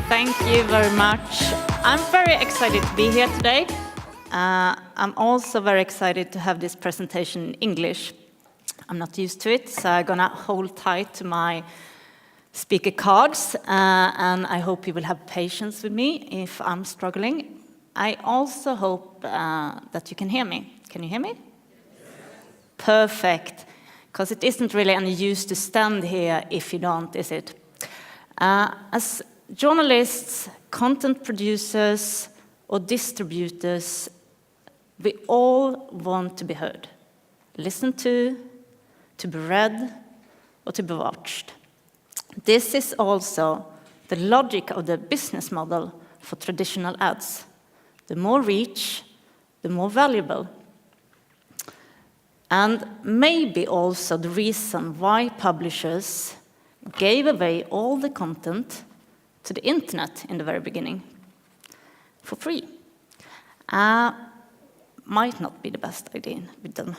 Thank you very much. I'm very excited to be here today. I'm also very excited to have this presentation in English. I'm not used to it, so I'm gonna hold tight to my speaker cards, and I hope you will have patience with me if I'm struggling. I also hope that you can hear me. Can you hear me? Perfect, because it isn't really any use to stand here if you don't, is it? As journalists, content producers, or distributors, we all want to be heard, listened to be read, or to be watched. This is also the logic of the business model for traditional ads. The more reach, the more valuable. And maybe also the reason why publishers gave away all the content to the internet in the very beginning for free. Might not be the best idea with them.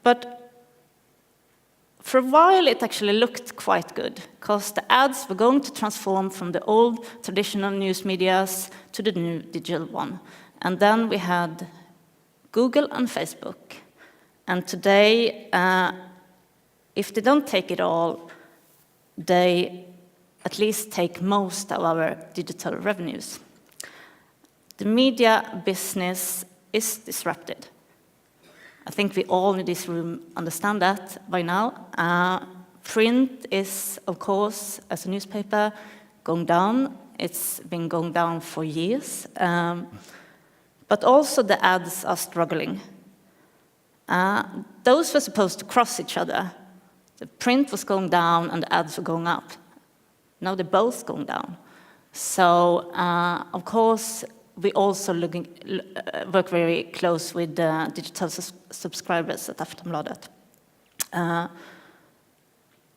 But for a while it actually looked quite good, because the ads were going to transform from the old traditional news medias to the new digital one. And then we had Google and Facebook. And today, if they don't take it all, they at least take most of our digital revenues. The media business is disrupted. I think we all in this room understand that by now. Print is, of course, as a newspaper, going down. It's been going down for years. But also the ads are struggling. Those were supposed to cross each other. The print was going down and the ads were going up. Now they're both going down. So, of course, we also work very close with the digital subscribers at Aftonbladet.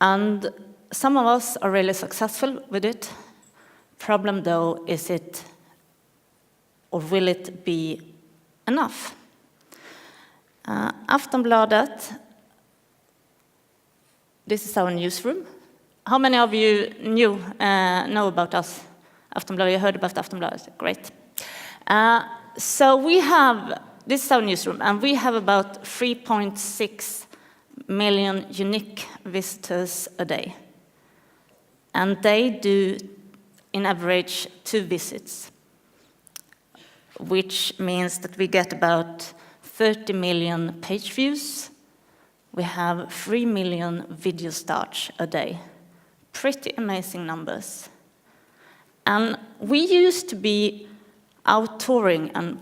And some of us are really successful with it. Problem though, is it, or will it be enough? Aftonbladet, this is our newsroom. How many of you know about us? Aftonbladet, you heard about Aftonbladet, great. So we have, this is our newsroom, and we have about 3.6 million unique visitors a day. And they do, in average, 2 visits, which means that we get about 30 million page views. We have 3 million video starts a day. Pretty amazing numbers. And we used to be out touring and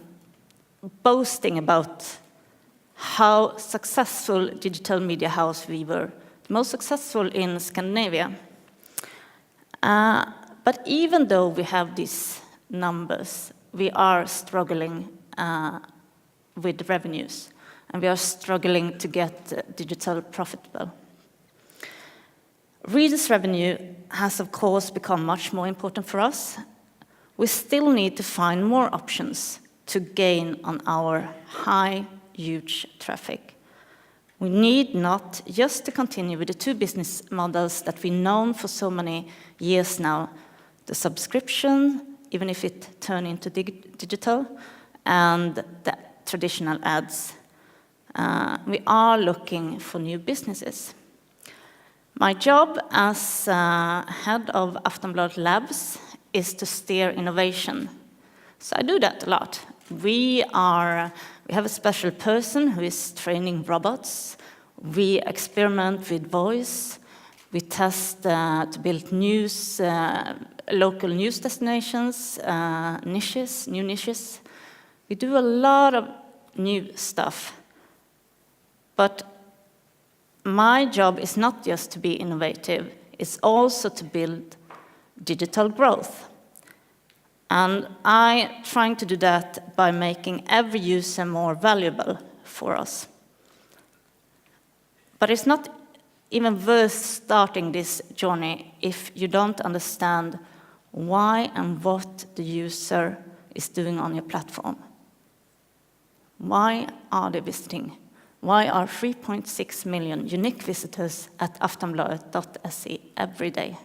boasting about how successful digital media house we were, the most successful in Scandinavia. But even though we have these numbers, we are struggling with revenues, and we are struggling to get digital profitable. Readers' revenue has, of course, become much more important for us. We still need to find more options to gain on our high, huge traffic. We need not just to continue with the 2 business models that we've known for so many years now, the subscription, even if it turns into digital, and the traditional ads. We are looking for new businesses. My job as head of Aftonbladet Labs is to steer innovation. So I do that a lot. We have a special person who is training robots. We experiment with voice. We test to build local news destinations, new niches. We do a lot of new stuff. But my job is not just to be innovative, it's also to build digital growth. And I'm trying to do that by making every user more valuable for us. But it's not even worth starting this journey if you don't understand why and what the user is doing on your platform. Why are they visiting? Why are 3.6 million unique visitors at aftonbladet.se every day?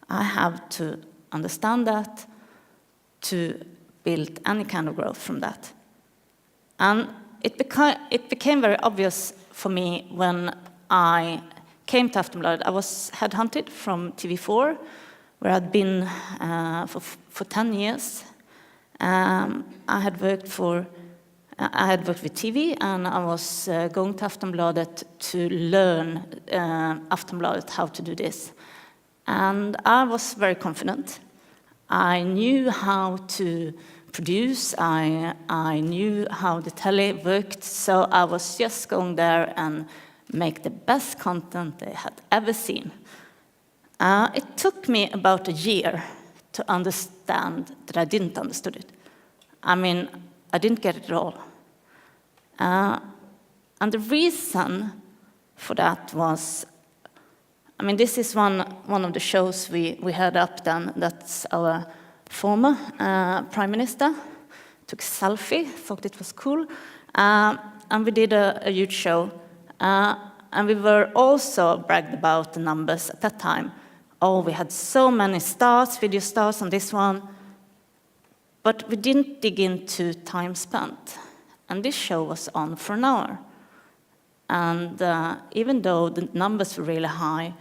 I have to understand that, to build any kind of growth from that. And it became very obvious for me when I came to Aftonbladet. I was headhunted from TV4, where I'd been for 10 years. I had worked with TV, and I was going to Aftonbladet to learn Aftonbladet how to do this. And I was very confident. I knew how to produce, I knew how the telly worked, so I was just going there and make the best content they had ever seen. It took me about a year to understand that I didn't understand it. I mean, I didn't get it at all. And the reason for that was, I mean, this is one of the shows we had up then. That's our former prime minister. Took a selfie, thought it was cool. And we did a huge show. And we were also bragged about the numbers at that time. Oh, we had so many stars, video stars on this one. But we didn't dig into time spent. And this show was on for an hour. And even though the numbers were really high,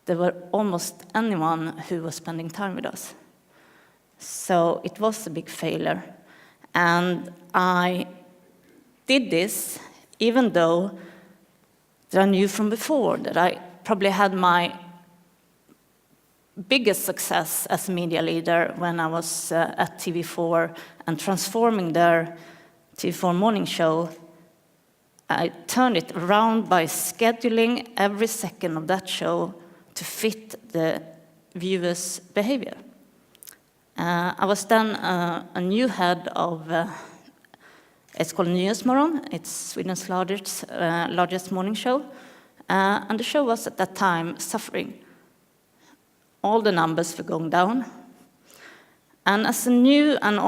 there were almost anyone who was spending time with us. So it was a big failure. And I did this even though that I knew from before that I probably had my biggest success as a media leader when I was at TV4 and transforming their TV4 morning show. I turned it around by scheduling every second of that show to fit the viewers' behavior. I was then a new head of, it's called Nyhetsmorgon. It's Sweden's largest morning show. And the show was at that time suffering. All the numbers were going down. And as a new and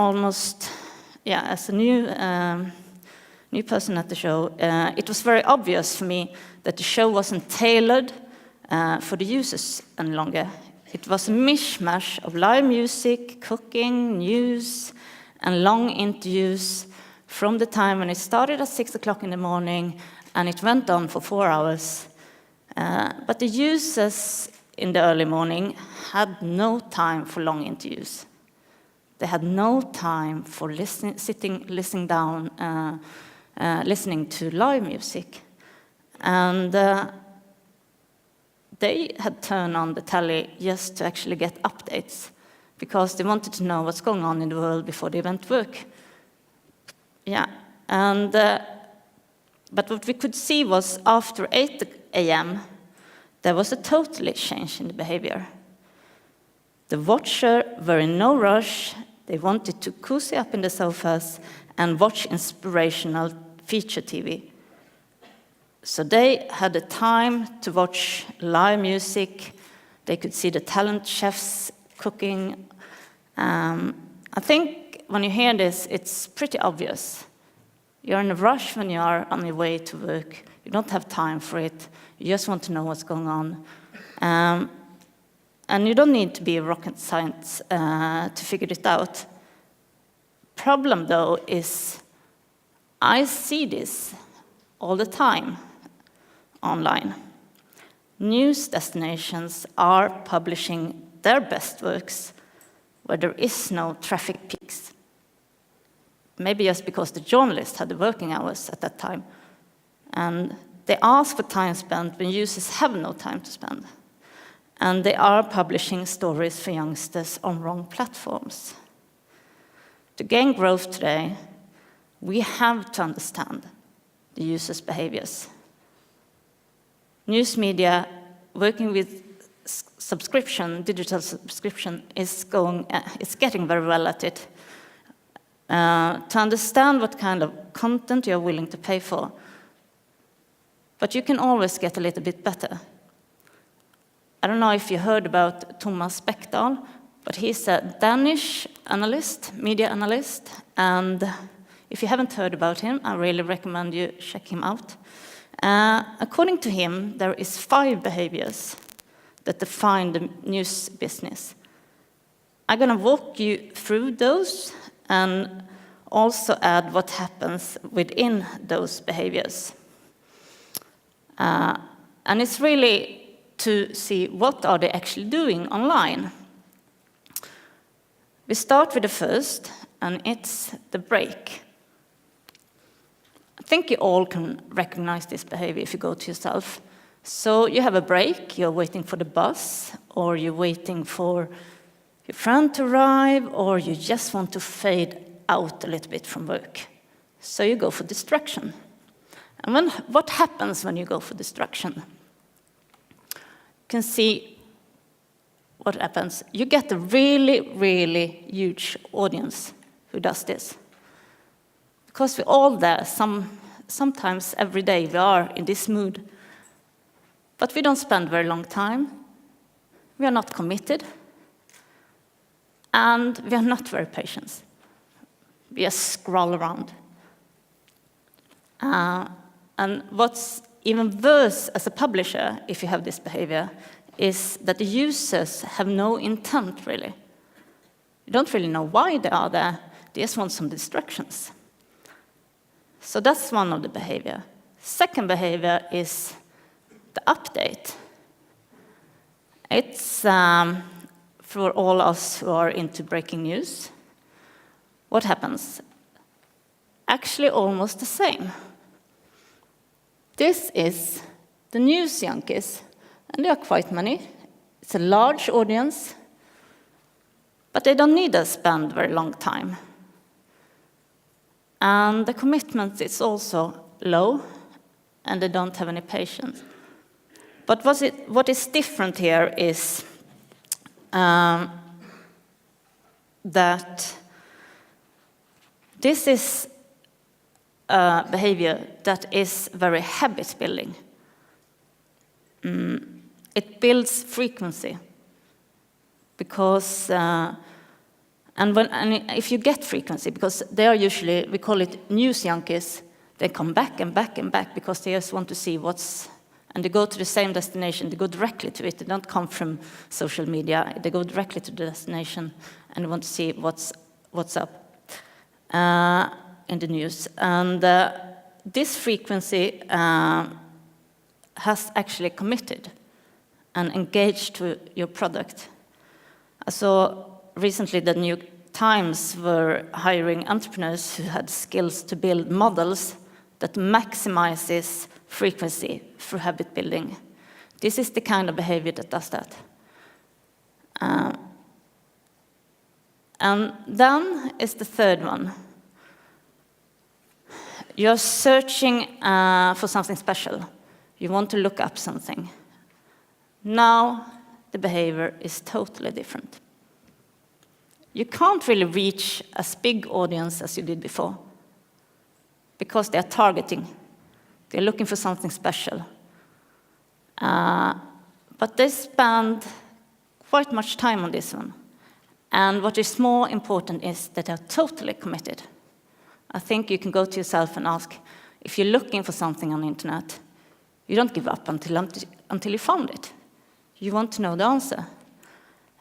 new person at the show, it was very obvious for me that the show wasn't tailored for the users any longer. It was a mishmash of live music, cooking, news, and long interviews from the time when it started at 6 o'clock in the morning and it went on for 4 hours. But the users in the early morning had no time for long interviews. They had no time for listening down, listening to live music. And they had turned on the telly just to actually get updates because they wanted to know what's going on in the world before they went to work. Yeah, and but what we could see was after 8 a.m., there was a totally change in the behavior. The watcher were in no rush. They wanted to cozy up in the sofas and watch inspirational feature TV. So they had the time to watch live music. They could see the talent chefs cooking. I think when you hear this, it's pretty obvious. You're in a rush when you are on your way to work. You don't have time for it. You just want to know what's going on. And you don't need to be a rocket science to figure it out. Problem, though, is I see this all the time online. News destinations are publishing their best works where there is no traffic peaks. Maybe just because the journalists had the working hours at that time. And they ask for time spent when users have no time to spend. And they are publishing stories for youngsters on wrong platforms. To gain growth today, we have to understand the users' behaviors. News media working with subscription, digital subscription, is getting very well at it. To understand what kind of content you're willing to pay for. But you can always get a little bit better. I don't know if you heard about Thomas Bäckdahl, but he's a Danish analyst, media analyst, and if you haven't heard about him, I really recommend you check him out. According to him, there is 5 behaviors that define the news business. I'm going to walk you through those and also add what happens within those behaviors. And it's really to see what are they actually doing online. We start with the first, and it's the break. I think you all can recognize this behavior if you go to yourself. So you have a break, you're waiting for the bus, or you're waiting for your friend to arrive, or you just want to fade out a little bit from work. So you go for distraction. And what happens when you go for distraction? You can see what happens. You get a really, really huge audience who does this. Because we're all there, sometimes every day we are in this mood. But we don't spend very long time. We are not committed. And we are not very patient. We just scroll around. And what's even worse as a publisher, if you have this behavior, is that the users have no intent, really. You don't really know why they are there. They just want some distractions. So that's one of the behavior. Second behavior is the update. It's for all us who are into breaking news. What happens? Actually, almost the same. This is the news junkies, and there are quite many. It's a large audience, but they don't need to spend very long time. And the commitment is also low, and they don't have any patience. But what is different here is that this is a behavior that is very habit building. It builds frequency because, and if you get frequency, because they are usually, we call it news junkies, they come back and back and back because they just want to see and they go to the same destination, they go directly to it, they don't come from social media, they go directly to the destination and they want to see what's up in the news. And this frequency has actually committed and engaged to your product. I saw recently the New York Times were hiring entrepreneurs who had skills to build models that maximizes frequency through habit building. This is the kind of behavior that does that. And then is the third one. You're searching for something special. You want to look up something. Now, the behavior is totally different. You can't really reach as big audience as you did before because they are targeting. They're looking for something special. But they spend quite much time on this one. And what is more important is that they're totally committed. I think you can go to yourself and ask, if you're looking for something on the internet, you don't give up until you found it. You want to know the answer.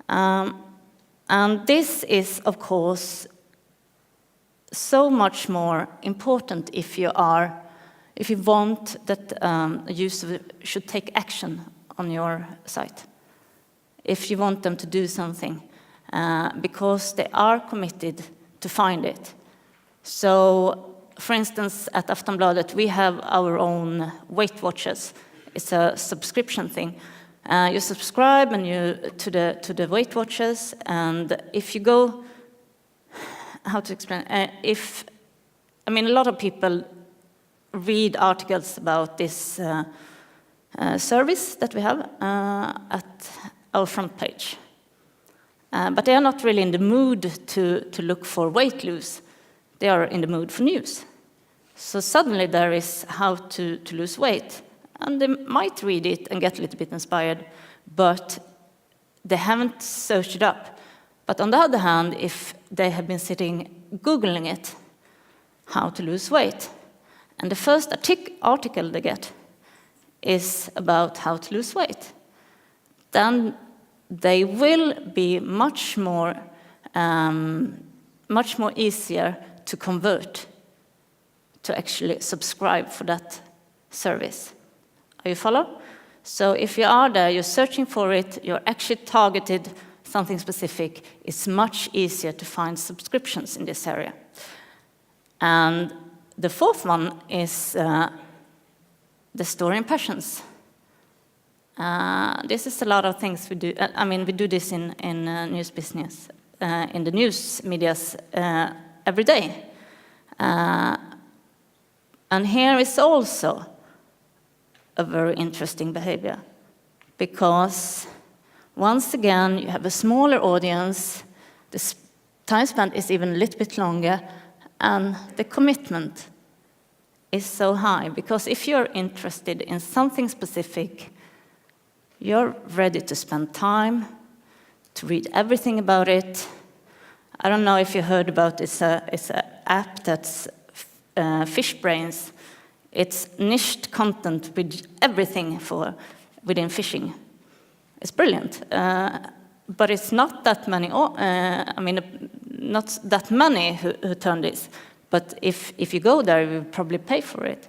And this is, of course, so much more important if you want that a user should take action on your site. If you want them to do something, because they are committed to find it. So, for instance, at Aftonbladet, we have our own Weight Watchers. It's a subscription thing. You subscribe to the Weight Watchers, and if you go, how to explain? A lot of people read articles about this service that we have at our front page. But they are not really in the mood to look for weight loss. They are in the mood for news. So suddenly there is how to lose weight. And they might read it and get a little bit inspired, but they haven't searched it up. But on the other hand, if they have been sitting Googling it, how to lose weight, and the first article they get is about how to lose weight, then they will be much more much more easier to convert to actually subscribe for that service. Are you follow? So if you are there, you're searching for it, you're actually targeted something specific, it's much easier to find subscriptions in this area. And the fourth one is the story impressions. This is a lot of things we do. I mean, we do this in news business, in the news medias every day. And here is also a very interesting behavior, because once again, you have a smaller audience, the time spent is even a little bit longer, and the commitment is so high, because if you're interested in something specific, you're ready to spend time, to read everything about it. I don't know if you heard about this, it's an app that's fish brains. It's niched content with everything within fishing. It's brilliant, but it's not that many. Not that many who turn this. But if you go there, you will probably pay for it.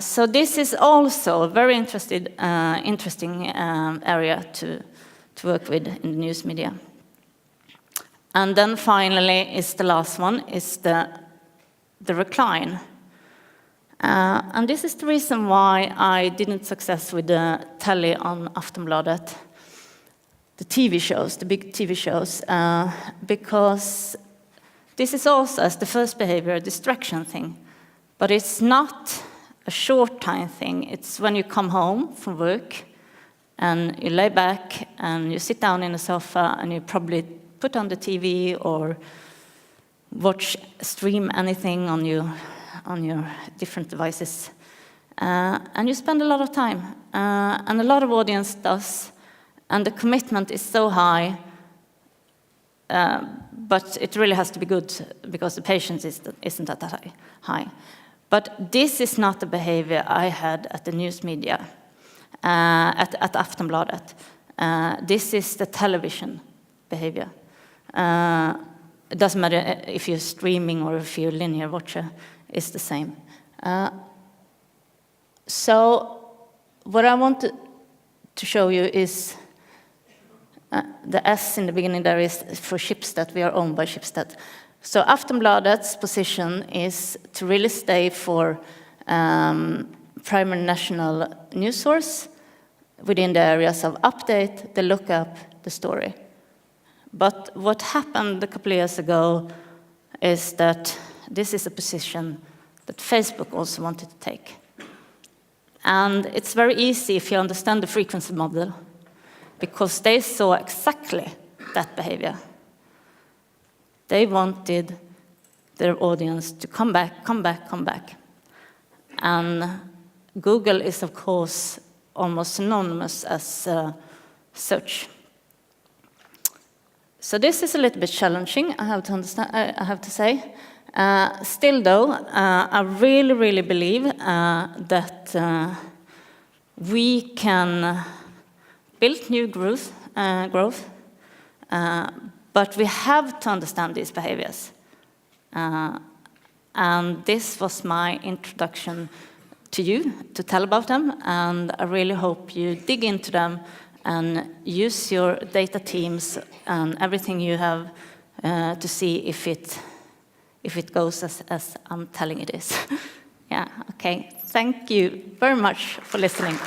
So this is also a very interesting area to work with in the news media. And then finally is the last one, is the recline. And this is the reason why I didn't success with the telly on Aftonbladet, the TV shows, the big TV shows, because this is also, as the first behavior, a distraction thing. But it's not a short time thing. It's when you come home from work and you lay back and you sit down in the sofa and you probably put on the TV or stream anything on your different devices. And you spend a lot of time. And a lot of audience does. And the commitment is so high, but it really has to be good because the patience isn't that high. But this is not the behavior I had at the news media, at Aftonbladet. This is the television behavior. It doesn't matter if you're streaming or if you're a linear watcher, it's the same. So what I want to show you is the S in the beginning there is for Schibsted. We are owned by Schibsted. So Aftonbladet's position is to really stay for primary national news source within the areas of update, the lookup, the story. But what happened a couple of years ago is that this is a position that Facebook also wanted to take. And it's very easy if you understand the frequency model, because they saw exactly that behavior. They wanted their audience to come back, come back, come back. And Google is, of course, almost synonymous as search. So this is a little bit challenging, I have to say. Still, though, I really, really believe that we can build new growth, but we have to understand these behaviors. And this was my introduction to you, to tell about them, and I really hope you dig into them and use your data teams and everything you have to see if it goes as I'm telling it is. Yeah, okay. Thank you very much for listening.